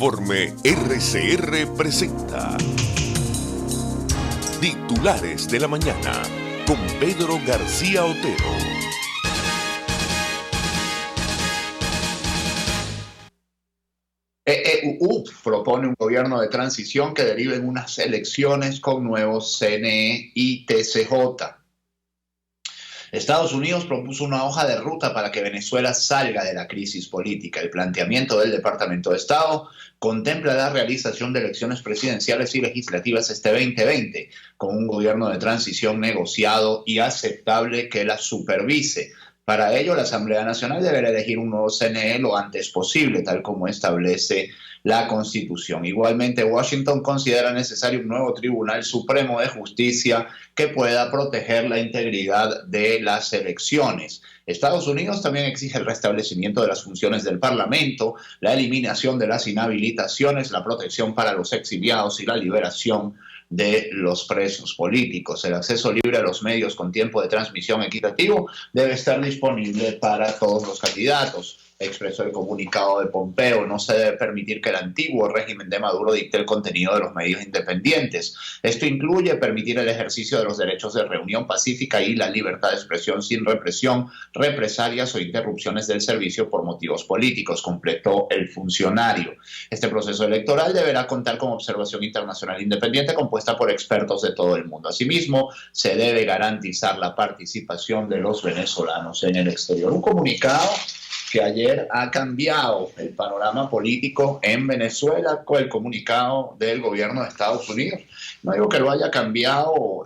Informe RCR presenta Titulares de la Mañana con Pedro García Otero. Propone un gobierno de transición que derive en unas elecciones con nuevos CNE y TCJ. Estados Unidos propuso una hoja de ruta para que Venezuela salga de la crisis política. El planteamiento del Departamento de Estado contempla la realización de elecciones presidenciales y legislativas este 2020, con un gobierno de transición negociado y aceptable que la supervise. Para ello, la Asamblea Nacional deberá elegir un nuevo CNE lo antes posible, tal como establece la Constitución. Igualmente, Washington considera necesario un nuevo Tribunal Supremo de Justicia que pueda proteger la integridad de las elecciones. Estados Unidos también exige el restablecimiento de las funciones del Parlamento, la eliminación de las inhabilitaciones, la protección para los exiliados y la liberación de los presos políticos. El acceso libre a los medios con tiempo de transmisión equitativo debe estar disponible para todos los candidatos. Expresó el comunicado de Pompeo. No se debe permitir que el antiguo régimen de Maduro dicte el contenido de los medios independientes. Esto incluye permitir el ejercicio de los derechos de reunión pacífica y la libertad de expresión sin represión, represalias o interrupciones del servicio por motivos políticos, completó el funcionario. Este proceso electoral deberá contar con observación internacional independiente compuesta por expertos de todo el mundo. Asimismo, se debe garantizar la participación de los venezolanos en el exterior. Un comunicado que ayer ha cambiado el panorama político en Venezuela con el comunicado del gobierno de Estados Unidos. No digo que lo haya cambiado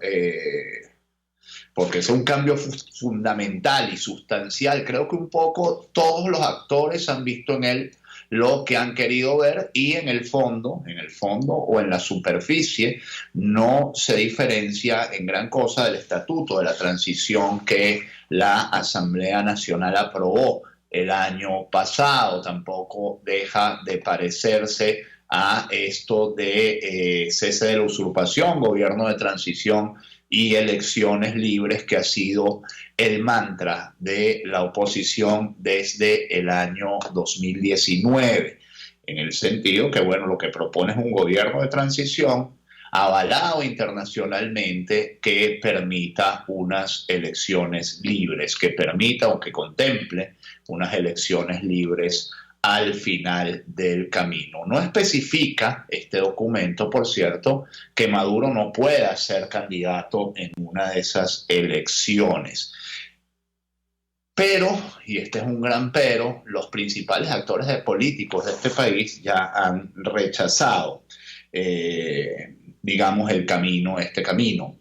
porque es un cambio fundamental y sustancial. Creo que un poco todos los actores han visto en él lo que han querido ver y en el fondo o en la superficie no se diferencia en gran cosa del estatuto de la transición que la Asamblea Nacional aprobó el año pasado. Tampoco deja de parecerse a esto de cese de la usurpación, gobierno de transición y elecciones libres, que ha sido el mantra de la oposición desde el año 2019, en el sentido que, bueno, lo que propone es un gobierno de transición avalado internacionalmente que permita unas elecciones libres, que permita o que contemple unas elecciones libres al final del camino. No especifica este documento, por cierto, que Maduro no pueda ser candidato en una de esas elecciones. Pero, y este es un gran pero, los principales actores políticos de este país ya han rechazado este camino.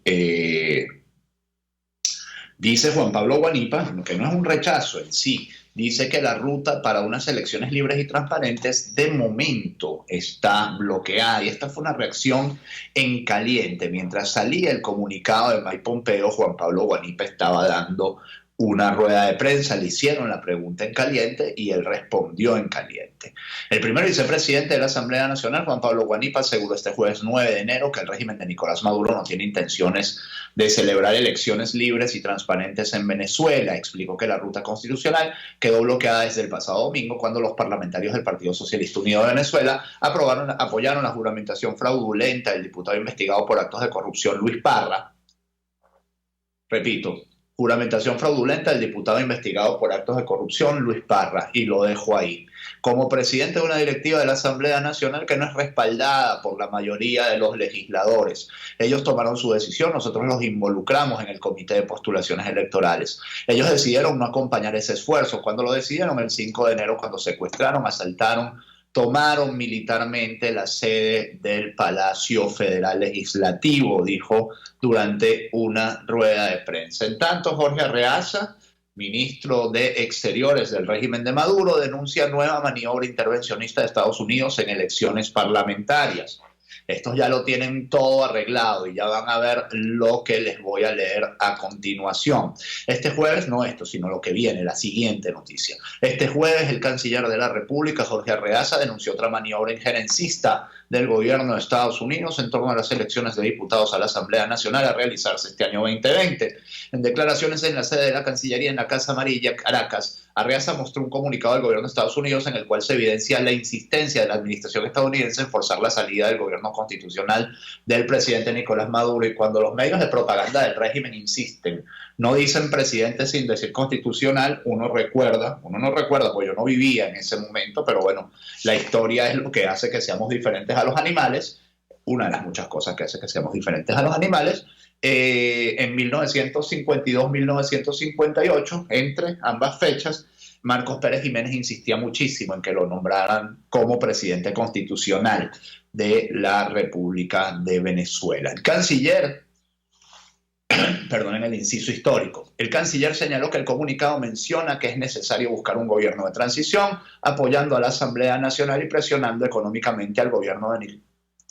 Dice Juan Pablo Guanipa, que no es un rechazo en sí, dice que la ruta para unas elecciones libres y transparentes de momento está bloqueada. Y esta fue una reacción en caliente. Mientras salía el comunicado de Mike Pompeo, Juan Pablo Guanipa estaba dando una rueda de prensa, le hicieron la pregunta en caliente y él respondió en caliente. El primer vicepresidente de la Asamblea Nacional, Juan Pablo Guanipa, aseguró este jueves 9 de enero que el régimen de Nicolás Maduro no tiene intenciones de celebrar elecciones libres y transparentes en Venezuela. Explicó que la ruta constitucional quedó bloqueada desde el pasado domingo, cuando los parlamentarios del Partido Socialista Unido de Venezuela apoyaron la juramentación fraudulenta del diputado investigado por actos de corrupción Luis Parra. Repito, juramentación fraudulenta del diputado investigado por actos de corrupción Luis Parra, y lo dejo ahí. Como presidente de una directiva de la Asamblea Nacional que no es respaldada por la mayoría de los legisladores. Ellos tomaron su decisión, nosotros los involucramos en el comité de postulaciones electorales. Ellos decidieron no acompañar ese esfuerzo. Cuando lo decidieron el 5 de enero, cuando secuestraron, asaltaron, tomaron militarmente la sede del Palacio Federal Legislativo, dijo durante una rueda de prensa. En tanto, Jorge Arreaza, ministro de Exteriores del régimen de Maduro, denuncia nueva maniobra intervencionista de Estados Unidos en elecciones parlamentarias. Estos ya lo tienen todo arreglado y ya van a ver lo que les voy a leer a continuación. Este jueves, no esto, sino lo que viene, la siguiente noticia. Este jueves, el canciller de la República, Jorge Arreaza, denunció otra maniobra injerencista del gobierno de Estados Unidos en torno a las elecciones de diputados a la Asamblea Nacional a realizarse este año 2020. En declaraciones en la sede de la Cancillería en la Casa Amarilla, Caracas, Arriaza mostró un comunicado del gobierno de Estados Unidos en el cual se evidencia la insistencia de la administración estadounidense en forzar la salida del gobierno constitucional del presidente Nicolás Maduro, y cuando los medios de propaganda del régimen insisten, no dicen presidente sin decir constitucional, uno no recuerda, porque yo no vivía en ese momento, pero bueno, la historia es lo que hace que seamos diferentes a los animales, una de las muchas cosas que hace que seamos diferentes a los animales. En 1952-1958, entre ambas fechas, Marcos Pérez Jiménez insistía muchísimo en que lo nombraran como presidente constitucional de la República de Venezuela. El canciller, perdonen el inciso histórico, el canciller señaló que el comunicado menciona que es necesario buscar un gobierno de transición, apoyando a la Asamblea Nacional y presionando económicamente al gobierno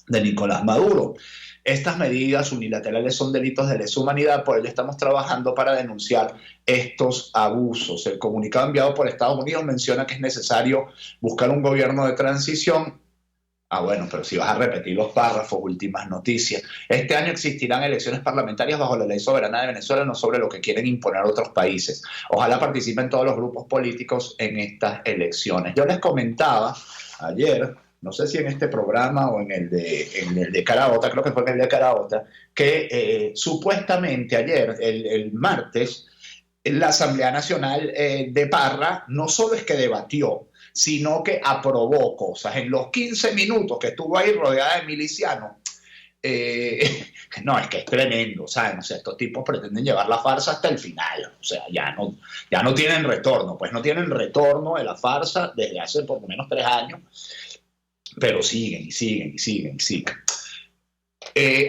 de Nicolás Maduro. Estas medidas unilaterales son delitos de lesa humanidad, por ello estamos trabajando para denunciar estos abusos. El comunicado enviado por Estados Unidos menciona que es necesario buscar un gobierno de transición. Bueno, pero si vas a repetir los párrafos, últimas noticias. Este año existirán elecciones parlamentarias bajo la ley soberana de Venezuela, no sobre lo que quieren imponer otros países. Ojalá participen todos los grupos políticos en estas elecciones. Yo les comentaba ayer, no sé si en este programa o en el de Caraota, creo que fue en el de Caraota, que supuestamente ayer, el martes, la Asamblea Nacional de Parra no solo es que debatió, sino que aprobó cosas. En los 15 minutos que estuvo ahí rodeada de milicianos, no, es que es tremendo, ¿saben? O sea, estos tipos pretenden llevar la farsa hasta el final, o sea, ya no tienen retorno, pues no tienen retorno de la farsa desde hace por lo menos 3 años, pero siguen.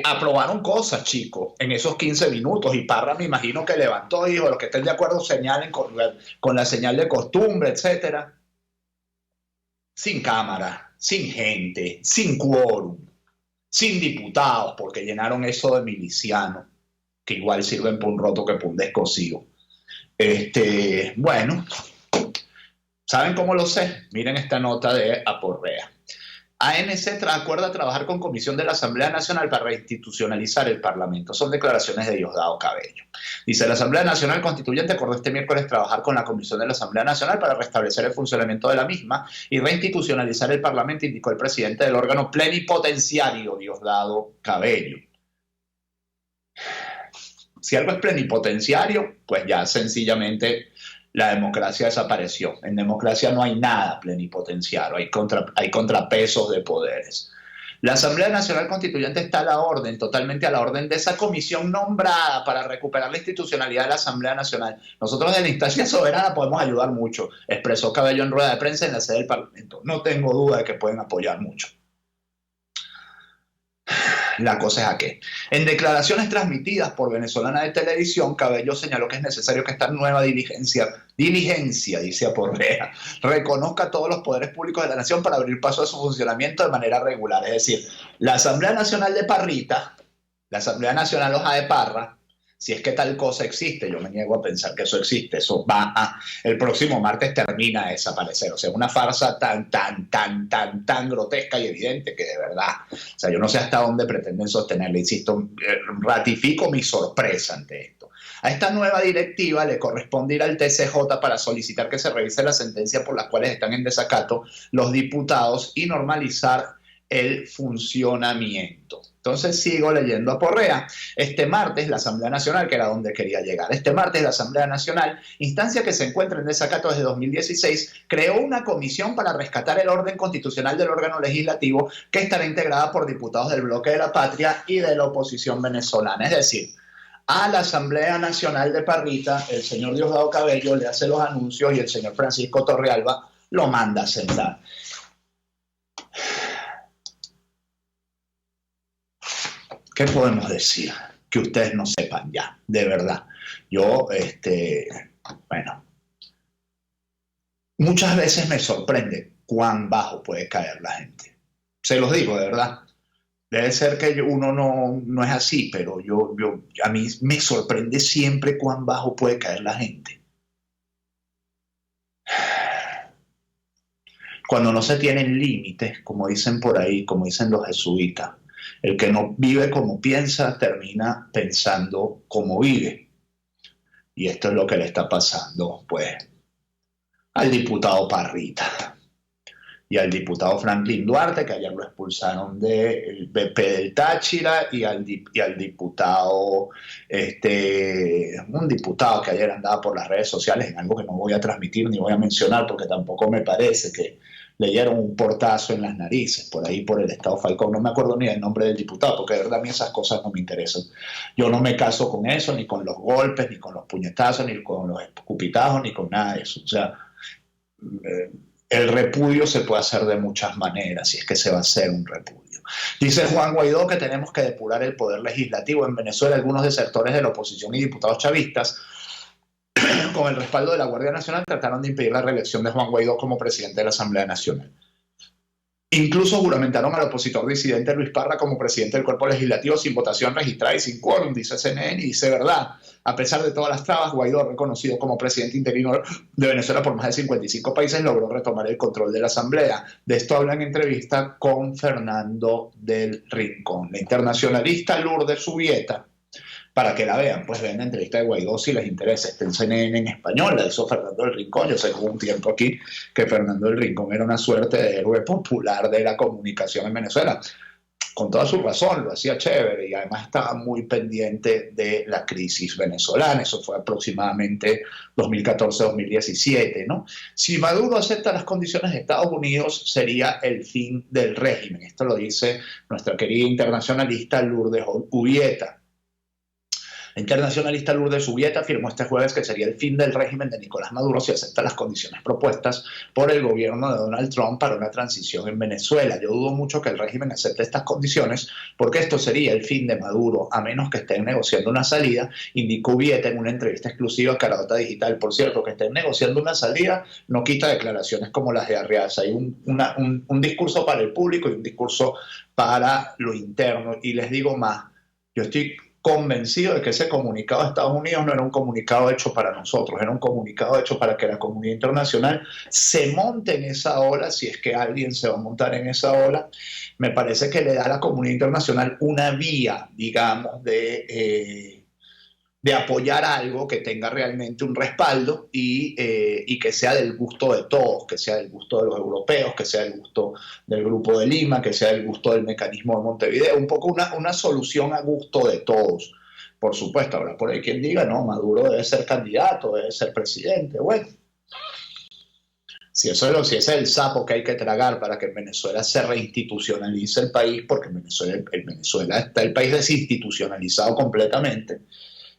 Aprobaron cosas, chicos, en esos 15 minutos, y Parra me imagino que levantó y dijo, los que estén de acuerdo señalen con la señal de costumbre, etcétera. Sin cámara, sin gente, sin quórum, sin diputados, porque llenaron eso de milicianos, que igual sirven por un roto que por un descosido. Bueno, ¿saben cómo lo sé? Miren esta nota de Aporrea. ANC acuerda trabajar con Comisión de la Asamblea Nacional para reinstitucionalizar el Parlamento. Son declaraciones de Diosdado Cabello. Dice, la Asamblea Nacional Constituyente acordó este miércoles trabajar con la Comisión de la Asamblea Nacional para restablecer el funcionamiento de la misma y reinstitucionalizar el Parlamento, indicó el presidente del órgano plenipotenciario, Diosdado Cabello. Si algo es plenipotenciario, pues ya sencillamente la democracia desapareció. En democracia no hay nada plenipotenciario, hay contrapesos de poderes. La Asamblea Nacional Constituyente está a la orden, totalmente a la orden de esa comisión nombrada para recuperar la institucionalidad de la Asamblea Nacional. Nosotros de la instancia soberana podemos ayudar mucho, expresó Cabello en rueda de prensa en la sede del Parlamento. No tengo duda de que pueden apoyar mucho. La cosa es a qué. En declaraciones transmitidas por Venezolana de Televisión, Cabello señaló que es necesario que esta nueva diligencia, dice Aporrea, reconozca todos los poderes públicos de la nación para abrir paso a su funcionamiento de manera regular. Es decir, la Asamblea Nacional de Parrita, la Asamblea Nacional Hoja de Parra, si es que tal cosa existe, yo me niego a pensar que eso existe, el próximo martes termina de desaparecer, o sea, una farsa tan grotesca y evidente que de verdad, o sea, yo no sé hasta dónde pretenden sostenerla, insisto, ratifico mi sorpresa ante esto. A esta nueva directiva le corresponde ir al TCJ para solicitar que se revise la sentencia por las cuales están en desacato los diputados y normalizar el funcionamiento. Entonces sigo leyendo a Porrea. Este martes la Asamblea Nacional, que era donde quería llegar, este martes la Asamblea Nacional, instancia que se encuentra en desacato desde 2016, creó una comisión para rescatar el orden constitucional del órgano legislativo que estará integrada por diputados del Bloque de la Patria y de la oposición venezolana. Es decir, a la Asamblea Nacional de Parrita, el señor Diosdado Cabello le hace los anuncios y el señor Francisco Torrealba lo manda a sentar. ¿Qué podemos decir? Que ustedes no sepan ya, de verdad. Yo, bueno, muchas veces me sorprende cuán bajo puede caer la gente. Se los digo, de verdad. Debe ser que uno no es así, pero a mí me sorprende siempre cuán bajo puede caer la gente. Cuando no se tienen límites, como dicen por ahí, como dicen los jesuitas, el que no vive como piensa, termina pensando como vive. Y esto es lo que le está pasando, pues, al diputado Parrita y al diputado Franklin Duarte, que ayer lo expulsaron del BP del Táchira, y al diputado, un diputado que ayer andaba por las redes sociales en algo que no voy a transmitir ni voy a mencionar porque tampoco me parece, que le dieron un portazo en las narices por ahí por el estado Falcón. No me acuerdo ni del nombre del diputado, porque de verdad a mí esas cosas no me interesan. Yo no me caso con eso, ni con los golpes, ni con los puñetazos, ni con los escupitajos, ni con nada de eso. O sea, el repudio se puede hacer de muchas maneras, si es que se va a hacer un repudio. Dice Juan Guaidó que tenemos que depurar el poder legislativo en Venezuela. Algunos desertores de la oposición y diputados chavistas, con el respaldo de la Guardia Nacional, trataron de impedir la reelección de Juan Guaidó como presidente de la Asamblea Nacional. Incluso juramentaron al opositor disidente Luis Parra como presidente del cuerpo legislativo sin votación registrada y sin quórum, dice CNN, y dice verdad. A pesar de todas las trabas, Guaidó, reconocido como presidente interino de Venezuela por más de 55 países, logró retomar el control de la Asamblea. De esto habla en entrevista con Fernando del Rincón. La internacionalista Lourdes Subieta, para que la vean, pues ven la entrevista de Guaidó si les interesa. Está en CNN en español, la hizo Fernando del Rincón. Yo sé que hubo un tiempo aquí que Fernando del Rincón era una suerte de héroe popular de la comunicación en Venezuela. Con toda su razón, lo hacía chévere y además estaba muy pendiente de la crisis venezolana. Eso fue aproximadamente 2014-2017, ¿no? Si Maduro acepta las condiciones de Estados Unidos, sería el fin del régimen. Esto lo dice nuestra querida internacionalista Lourdes Subieta. La internacionalista Lourdes Subieta afirmó este jueves que sería el fin del régimen de Nicolás Maduro si acepta las condiciones propuestas por el gobierno de Donald Trump para una transición en Venezuela. Yo dudo mucho que el régimen acepte estas condiciones porque esto sería el fin de Maduro, a menos que estén negociando una salida, indicó Subieta en una entrevista exclusiva a Carabota Digital. Por cierto, que estén negociando una salida no quita declaraciones como las de Arriaza. Hay un discurso para el público y un discurso para lo interno. Y les digo más, yo estoy convencido de que ese comunicado de Estados Unidos no era un comunicado hecho para nosotros, era un comunicado hecho para que la comunidad internacional se monte en esa ola, si es que alguien se va a montar en esa ola. Me parece que le da a la comunidad internacional una vía, digamos, de apoyar algo que tenga realmente un respaldo y que sea del gusto de todos, que sea del gusto de los europeos, que sea del gusto del Grupo de Lima, que sea del gusto del mecanismo de Montevideo, un poco una solución a gusto de todos. Por supuesto, habrá por ahí quien diga, no, Maduro debe ser candidato, debe ser presidente. Bueno, si ese es el sapo que hay que tragar para que en Venezuela se reinstitucionalice el país, porque en Venezuela está el país desinstitucionalizado completamente.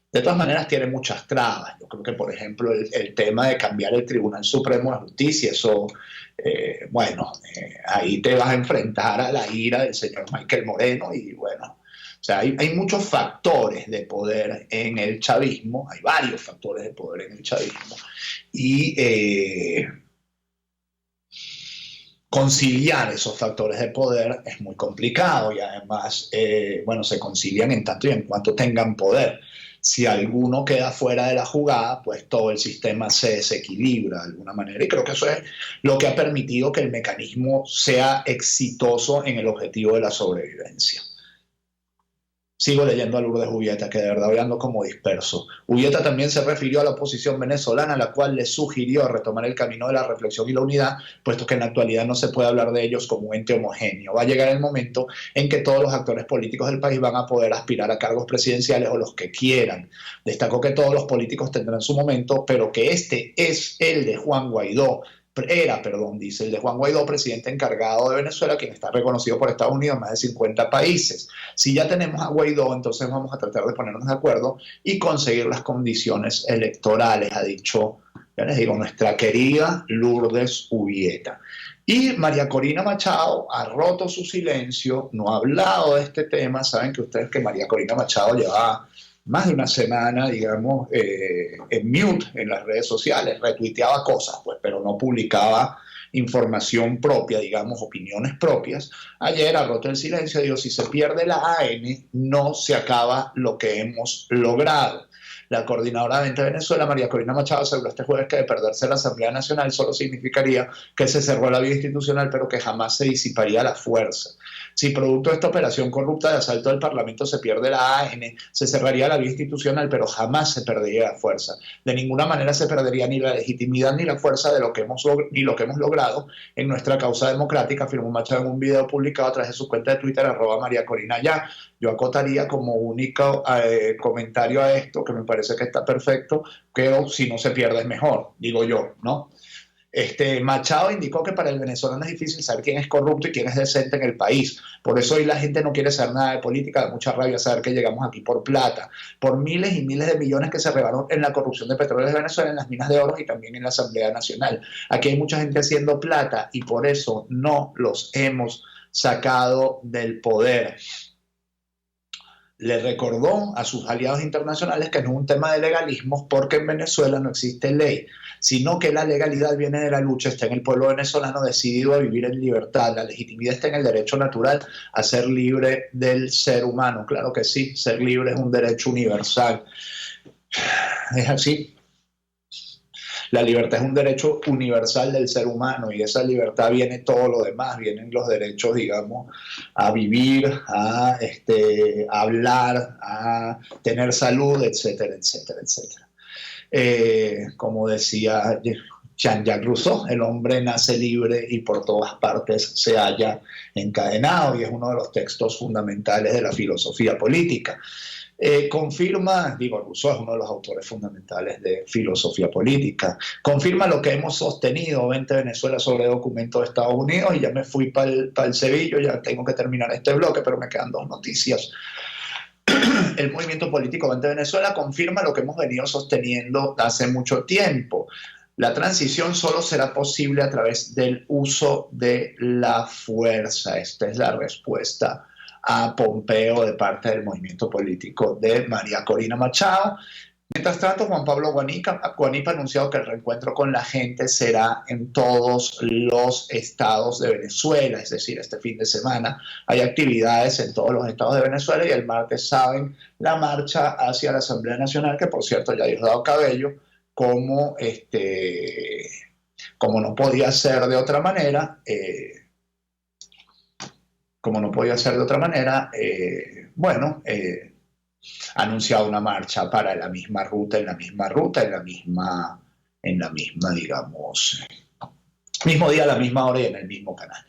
De todas maneras tiene muchas trabas. Yo creo que, por ejemplo, el tema de cambiar el Tribunal Supremo de Justicia, eso, ahí te vas a enfrentar a la ira del señor Michael Moreno y bueno, o sea, hay muchos factores de poder en el chavismo, hay varios factores de poder en el chavismo y conciliar esos factores de poder es muy complicado y además, se concilian en tanto y en cuanto tengan poder. Si alguno queda fuera de la jugada, pues todo el sistema se desequilibra de alguna manera. Y creo que eso es lo que ha permitido que el mecanismo sea exitoso en el objetivo de la sobrevivencia. Sigo leyendo a Lourdes Subieta, que de verdad hoy ando como disperso. Subieta también se refirió a la oposición venezolana, a la cual le sugirió retomar el camino de la reflexión y la unidad, puesto que en la actualidad no se puede hablar de ellos como un ente homogéneo. Va a llegar el momento en que todos los actores políticos del país van a poder aspirar a cargos presidenciales o los que quieran. Destacó que todos los políticos tendrán su momento, pero que este es el de Juan Guaidó. Dice, el de Juan Guaidó, presidente encargado de Venezuela, quien está reconocido por Estados Unidos en más de 50 países. Si ya tenemos a Guaidó, entonces vamos a tratar de ponernos de acuerdo y conseguir las condiciones electorales, ha dicho, ya les digo, nuestra querida Lourdes Subieta. Y María Corina Machado ha roto su silencio, no ha hablado de este tema. Saben que ustedes que María Corina Machado lleva más de una semana, digamos, en mute en las redes sociales, retuiteaba cosas, pues, pero no publicaba información propia, digamos, opiniones propias. Ayer ha roto el silencio, digo, si se pierde la AN, no se acaba lo que hemos logrado. La coordinadora de Vente Venezuela, María Corina Machado, aseguró este jueves que de perderse la Asamblea Nacional solo significaría que se cerró la vía institucional, pero que jamás se disiparía la fuerza. Si producto de esta operación corrupta de asalto al Parlamento se pierde la AN, se cerraría la vía institucional, pero jamás se perdería la fuerza. De ninguna manera se perdería ni la legitimidad ni la fuerza de lo que hemos logrado en nuestra causa democrática, afirmó Machado en un video publicado a través de su cuenta de Twitter, @MariaCorinaYa. Yo acotaría como único comentario a esto, que me parece que está perfecto, que si no se pierde es mejor, digo yo, ¿no? Machado indicó que para el venezolano es difícil saber quién es corrupto y quién es decente en el país. Por eso hoy la gente no quiere saber nada de política, da mucha rabia saber que llegamos aquí por plata, por miles y miles de millones que se regaron en la corrupción de Petróleos de Venezuela, en las minas de oro y también en la Asamblea Nacional. Aquí hay mucha gente haciendo plata y por eso no los hemos sacado del poder. Le recordó a sus aliados internacionales que no es un tema de legalismos porque en Venezuela no existe ley, sino que la legalidad viene de la lucha, está en el pueblo venezolano decidido a vivir en libertad. La legitimidad está en el derecho natural a ser libre del ser humano. Claro que sí, ser libre es un derecho universal. Es así. La libertad es un derecho universal del ser humano y de esa libertad viene todo lo demás, vienen los derechos, digamos, a vivir, a hablar, a tener salud, etcétera, etcétera, etcétera. Como decía Jean-Jacques Rousseau, el hombre nace libre y por todas partes se halla encadenado, y es uno de los textos fundamentales de la filosofía política. Rousseau es uno de los autores fundamentales de filosofía política, confirma lo que hemos sostenido, Vente Venezuela, sobre documentos de Estados Unidos, y ya me fui para el Sevillo, ya tengo que terminar este bloque, pero me quedan dos noticias. El movimiento político Vente Venezuela confirma lo que hemos venido sosteniendo hace mucho tiempo. La transición solo será posible a través del uso de la fuerza. Esta es la respuesta a Pompeo de parte del movimiento político de María Corina Machado. Mientras tanto, Juan Pablo Guanipa ha anunciado que el reencuentro con la gente será en todos los estados de Venezuela, es decir, este fin de semana hay actividades en todos los estados de Venezuela, y el martes, saben, la marcha hacia la Asamblea Nacional, que por cierto ya ha Diosdado Cabello, como no podía ser de otra manera, ha anunciado una marcha para la misma ruta, digamos, mismo día, a la misma hora y en el mismo canal.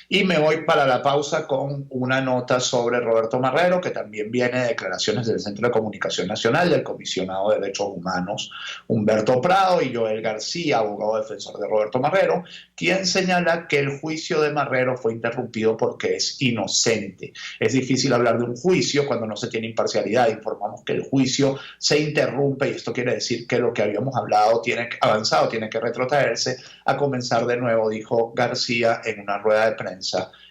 Y me voy para la pausa con una nota sobre Roberto Marrero, que también viene de declaraciones del Centro de Comunicación Nacional, del comisionado de Derechos Humanos Humberto Prado, y Joel García, abogado defensor de Roberto Marrero, quien señala que el juicio de Marrero fue interrumpido porque es inocente. Es difícil hablar de un juicio cuando no se tiene imparcialidad. Informamos que el juicio se interrumpe, y esto quiere decir que lo que habíamos hablado tiene que retrotraerse a comenzar de nuevo, dijo García en una rueda de prensa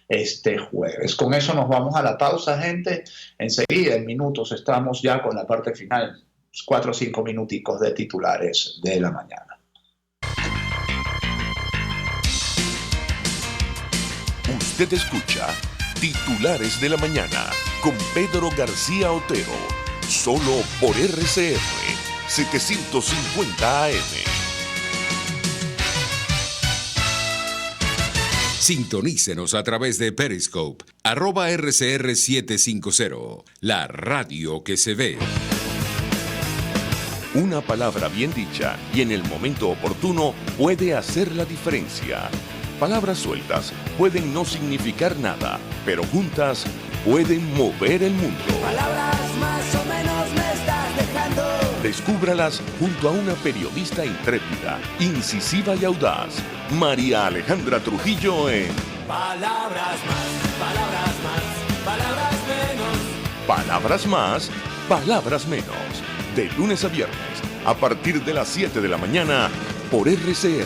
este jueves. Con eso nos vamos a la pausa, gente. Enseguida, en minutos, estamos ya con la parte final, 4 o 5 minuticos de titulares de la mañana. Usted escucha Titulares de la Mañana con Pedro García Otero, solo por RCR 750 AM. Sintonícenos a través de Periscope, @RCR750, la radio que se ve. Una palabra bien dicha y en el momento oportuno puede hacer la diferencia. Palabras sueltas pueden no significar nada, pero juntas pueden mover el mundo. Palabras más o menos me estás dejando. Descúbralas junto a una periodista intrépida, incisiva y audaz, María Alejandra Trujillo en Palabras más, palabras más, palabras menos. Palabras más, palabras menos. De lunes a viernes, a partir de las 7 de la mañana, por RCR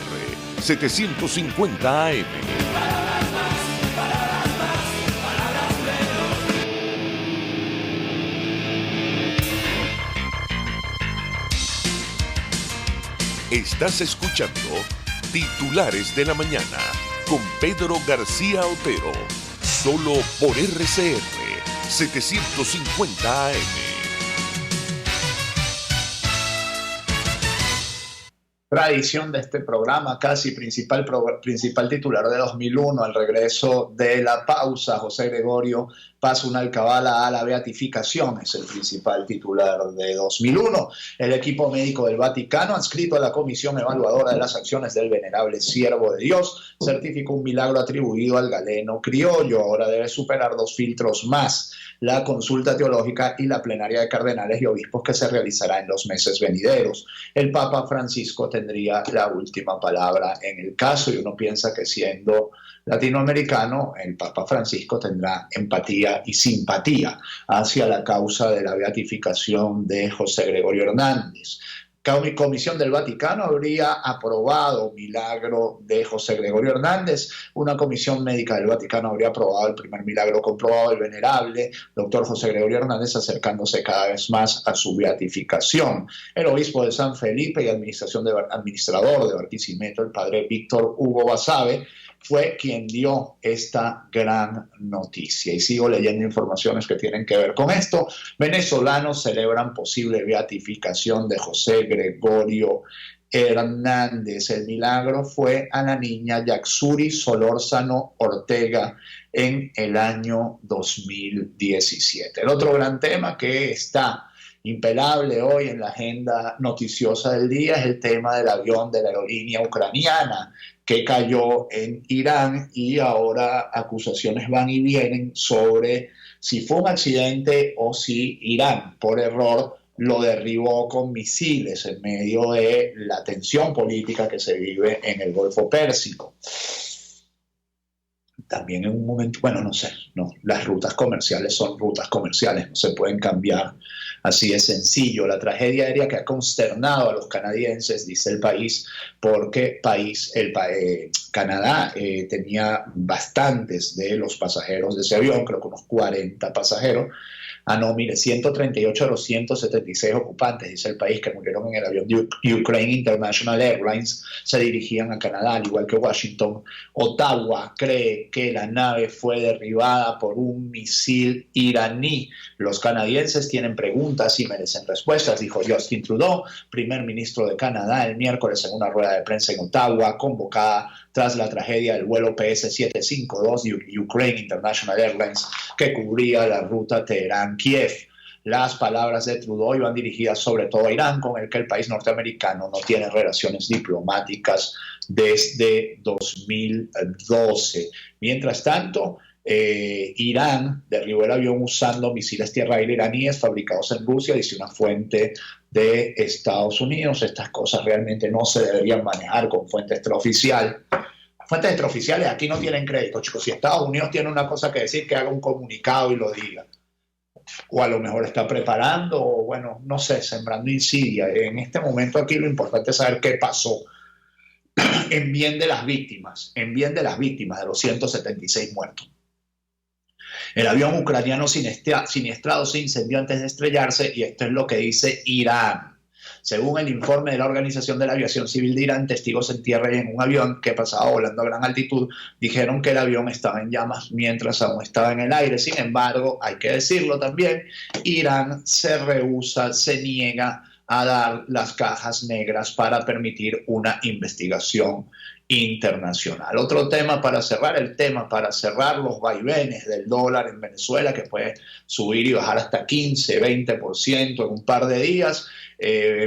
750 AM. Palabras más, palabras más, palabras menos. Estás escuchando Titulares de la Mañana con Pedro García Otero, solo por RCR 750 AM. Tradición de este programa, casi principal titular de 2001, al regreso de la pausa, José Gregorio pasa una alcabala a la beatificación, es el principal titular de 2001. El equipo médico del Vaticano, adscrito a la Comisión Evaluadora de las Acciones del Venerable Siervo de Dios, certificó un milagro atribuido al galeno criollo. Ahora debe superar 2 filtros más: la consulta teológica y la plenaria de cardenales y obispos que se realizará en los meses venideros. El Papa Francisco tendría la última palabra en el caso, y uno piensa que siendo latinoamericano, el Papa Francisco tendrá empatía y simpatía hacia la causa de la beatificación de José Gregorio Hernández. Comisión del Vaticano habría aprobado milagro de José Gregorio Hernández. Una comisión médica del Vaticano habría aprobado el primer milagro comprobado del venerable doctor José Gregorio Hernández, acercándose cada vez más a su beatificación. El obispo de San Felipe y administrador de Barquisimeto, el padre Víctor Hugo Basabe, fue quien dio esta gran noticia. Y sigo leyendo informaciones que tienen que ver con esto. Venezolanos celebran posible beatificación de José Gregorio Hernández. El milagro fue a la niña Yaxuri Solórzano Ortega en el año 2017. El otro gran tema que está impelable hoy en la agenda noticiosa del día es el tema del avión de la aerolínea ucraniana que cayó en Irán, y ahora acusaciones van y vienen sobre si fue un accidente o si Irán, por error, lo derribó con misiles en medio de la tensión política que se vive en el Golfo Pérsico. También en un momento, bueno, no sé, no, las rutas comerciales son rutas comerciales, no se pueden cambiar así de sencillo. La tragedia aérea que ha consternado a los canadienses, dice el país, porque Canadá tenía bastantes de los pasajeros de ese avión, creo que unos 40 pasajeros. No, mire, 138 de los 176 ocupantes, dice el país, que murieron en el avión de Ukraine International Airlines, se dirigían a Canadá, al igual que Washington. Ottawa cree que la nave fue derribada por un misil iraní. Los canadienses tienen preguntas y merecen respuestas, dijo Justin Trudeau, primer ministro de Canadá, el miércoles en una rueda de prensa en Ottawa, convocada tras la tragedia del vuelo PS-752 de Ukraine International Airlines, que cubría la ruta Teherán-Kiev. Las palabras de Trudeau iban dirigidas sobre todo a Irán, con el que el país norteamericano no tiene relaciones diplomáticas desde 2012. Mientras tanto, Irán derribó el avión usando misiles tierra-aire iraníes fabricados en Rusia, dice una fuente de Estados Unidos. Estas cosas realmente no se deberían manejar con fuente extraoficial. Fuentes extraoficiales aquí no tienen crédito, chicos. Si Estados Unidos tiene una cosa que decir, que haga un comunicado y lo diga. O a lo mejor está preparando, o bueno, no sé, sembrando insidia. En este momento aquí lo importante es saber qué pasó en bien de las víctimas, de los 176 muertos. El avión ucraniano siniestrado se incendió antes de estrellarse, y esto es lo que dice Irán. Según el informe de la Organización de la Aviación Civil de Irán, testigos en tierra y en un avión que pasaba volando a gran altitud dijeron que el avión estaba en llamas mientras aún estaba en el aire. Sin embargo, hay que decirlo también, Irán se niega a dar las cajas negras para permitir una investigación internacional. Otro tema para cerrar, los vaivenes del dólar en Venezuela, que puede subir y bajar hasta 15, 20% en un par de días.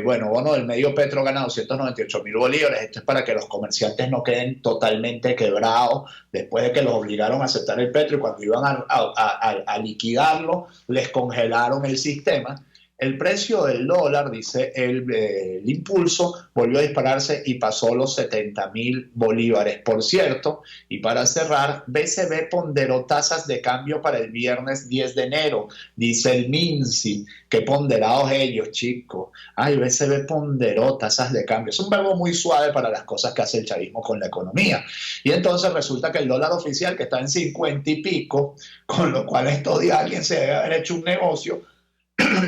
Bono del medio Petro gana 298.000 bolívares. Esto es para que los comerciantes no queden totalmente quebrados después de que los obligaron a aceptar el petro, y cuando iban a liquidarlo les congelaron el sistema. El precio del dólar, dice el Impulso, volvió a dispararse y pasó los 70.000 bolívares. Por cierto, y para cerrar, BCB ponderó tasas de cambio para el viernes 10 de enero, dice el MINSI. Qué ponderados ellos, chicos. BCB ponderó tasas de cambio. Es un verbo muy suave para las cosas que hace el chavismo con la economía. Y entonces resulta que el dólar oficial, que está en 50 y pico, con lo cual estos días alguien se debe haber hecho un negocio,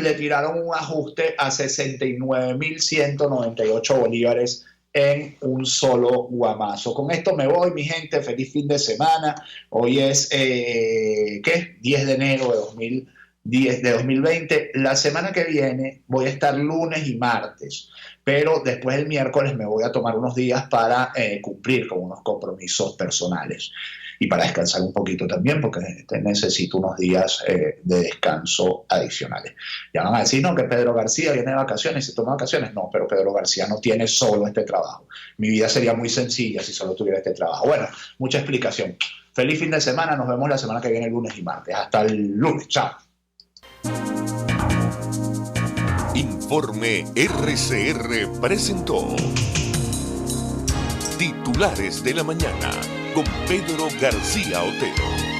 le tiraron un ajuste a 69.198 bolívares en un solo guamazo. Con esto me voy, mi gente. Feliz fin de semana. Hoy es 10 de enero de 10 de 2020. La semana que viene voy a estar lunes y martes, pero después el miércoles me voy a tomar unos días para cumplir con unos compromisos personales y para descansar un poquito también, porque necesito unos días de descanso adicionales. Ya van a decir, no, que Pedro García viene de vacaciones y se toma vacaciones. No, pero Pedro García no tiene solo este trabajo. Mi vida sería muy sencilla si solo tuviera este trabajo. Bueno, mucha explicación. Feliz fin de semana, nos vemos la semana que viene, lunes y martes. Hasta el lunes, chao. Informe RCR presentó Titulares de la Mañana con Pedro García Otero.